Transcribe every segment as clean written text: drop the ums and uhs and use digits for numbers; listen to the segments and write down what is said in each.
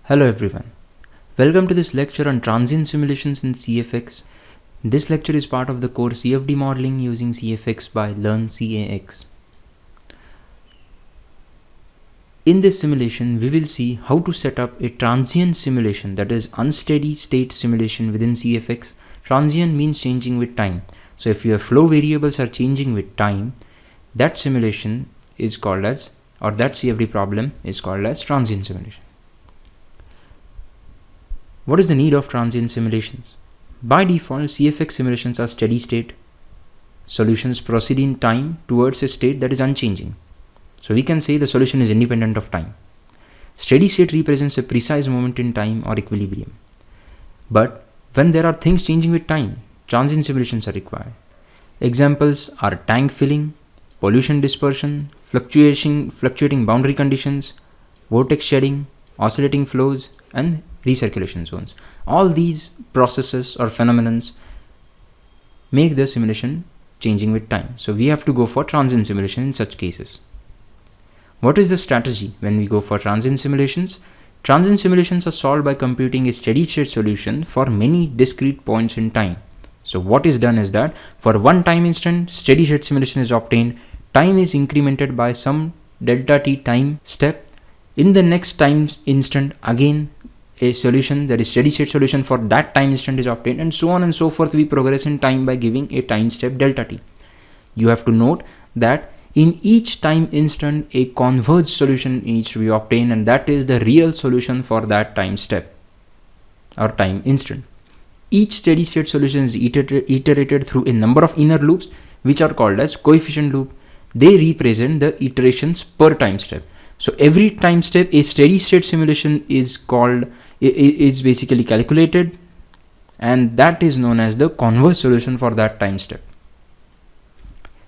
Hello everyone. Welcome to this lecture on transient simulations in CFX. This lecture is part of the course CFD modeling using CFX by LearnCAX. In this simulation, we will see how to set up a transient simulation, that is unsteady state simulation within CFX. Transient means changing with time. So if your flow variables are changing with time, that simulation is called as, or that CFD problem is called as transient simulation. What is the need of transient simulations? By default, CFX simulations are steady state. Solutions proceed in time towards a state that is unchanging. So we can say the solution is independent of time. Steady state represents a precise moment in time or equilibrium. But when there are things changing with time, transient simulations are required. Examples are tank filling, pollution dispersion, fluctuating boundary conditions, vortex shedding, oscillating flows, and recirculation zones. All these processes or phenomena make the simulation changing with time. So we have to go for transient simulation in such cases. What is the strategy when we go for transient simulations? Transient simulations are solved by computing a steady state solution for many discrete points in time. So what is done is that for one time instant, steady state simulation is obtained. Time is incremented by some delta t time step. In the next time instant, again a solution, that is steady state solution for that time instant, is obtained, and so on and so forth. We progress in time by giving a time step delta t. You have to note that in each time instant a converged solution needs to be obtained, and that is the real solution for that time step or time instant. Each steady state solution is iterated through a number of inner loops which are called as coefficient loop. They represent the iterations per time step. So every time step a steady state simulation is basically calculated, and that is known as the converged solution for that time step.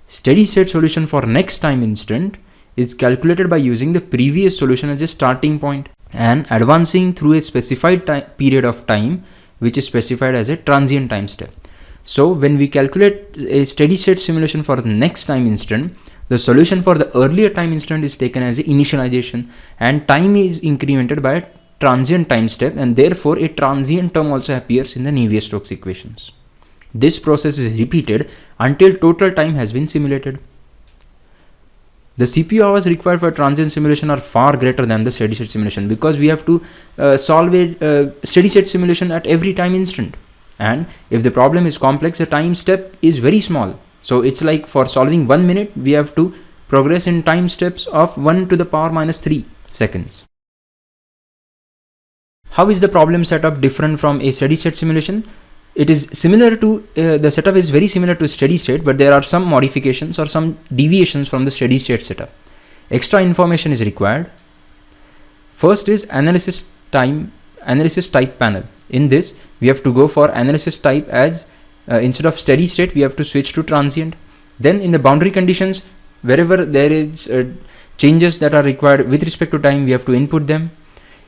Steady state solution for next time instant is calculated by using the previous solution as a starting point and advancing through a specified period of time which is specified as a transient time step. So when we calculate a steady state simulation for the next time instant, the solution for the earlier time instant is taken as initialization, and time is incremented by a transient time step, and therefore a transient term also appears in the Navier-Stokes equations. This process is repeated until total time has been simulated. The CPU hours required for transient simulation are far greater than the steady state simulation, because we have to solve a steady state simulation at every time instant, and if the problem is complex, the time step is very small. So it's like for solving 1 minute, we have to progress in time steps of 1 to the power minus 3 seconds. How is the problem setup different from a steady state simulation? It is similar to, the setup is very similar to steady state, but there are some modifications or some deviations from the steady state setup. Extra information is required. First is analysis type panel. In this, we have to go for analysis type as instead of steady state, we have to switch to transient. Then in the boundary conditions, wherever there is changes that are required with respect to time, we have to input them.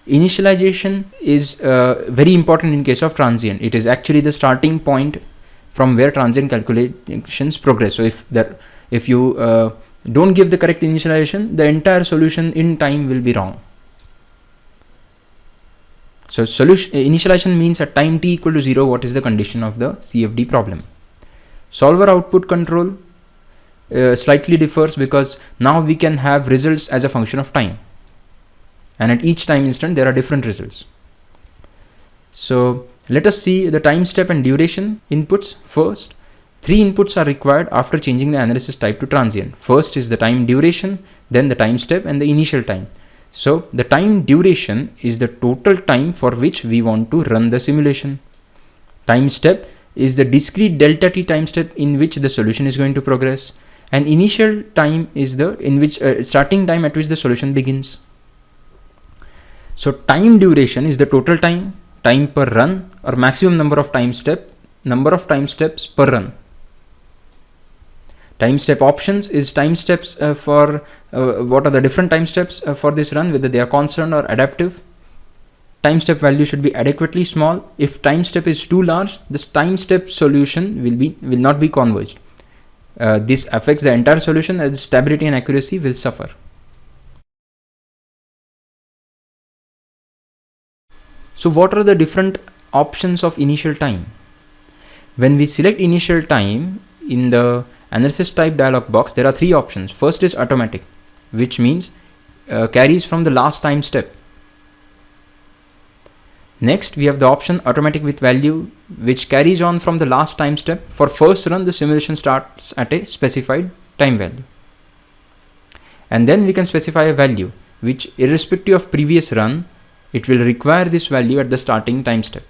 Initialization is very important in case of transient. It is actually the starting point from where transient calculations progress. So if you don't give the correct initialization, the entire solution in time will be wrong. So initialization means at time t equal to 0, what is the condition of the CFD problem. Solver output control slightly differs, because now we can have results as a function of time, and at each time instant there are different results. So let us see the time step and duration inputs first. 3 inputs are required after changing the analysis type to transient. First is the time duration, then the time step, and the initial time. So the time duration is the total time for which we want to run the simulation. Time step is the discrete delta t time step in which the solution is going to progress, and initial time is the starting time at which the solution begins. So time duration is the total time per run, or maximum number of time steps per run. Time step options is time steps for what are the different time steps for this run, whether they are constant or adaptive. Time step value should be adequately small. If time step is too large, this time step solution will not be converged. This affects the entire solution, as stability and accuracy will suffer. So what are the different options of initial time? When we select initial time in the analysis type dialog box, there are three options. First is automatic, which means carries from the last time step. Next, we have the option automatic with value, which carries on from the last time step. For first run, the simulation starts at a specified time value. And then we can specify a value, which irrespective of previous run, it will require this value at the starting time step.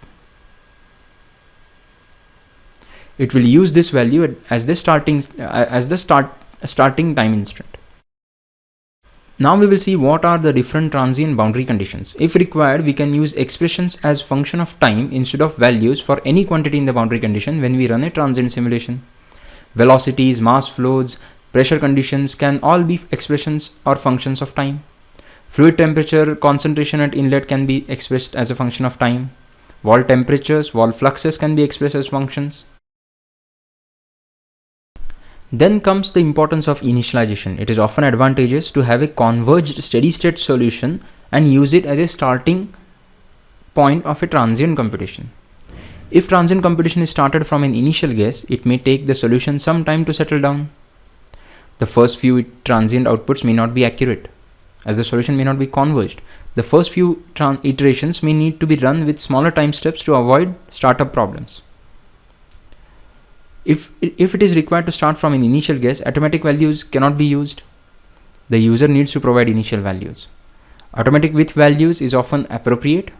It will use this value as the starting time instant. Now we will see what are the different transient boundary conditions. If required, we can use expressions as function of time instead of values for any quantity in the boundary condition when we run a transient simulation. Velocities, mass flows, pressure conditions can all be expressions or functions of time. Fluid temperature, concentration at inlet can be expressed as a function of time. Wall temperatures, wall fluxes can be expressed as functions. Then comes the importance of initialization. It is often advantageous to have a converged steady state solution and use it as a starting point of a transient computation. If transient computation is started from an initial guess, it may take the solution some time to settle down. The first few transient outputs may not be accurate, as the solution may not be converged. The first few iterations may need to be run with smaller time steps to avoid startup problems. If it is required to start from an initial guess, automatic values cannot be used. The user needs to provide initial values. Automatic with values is often appropriate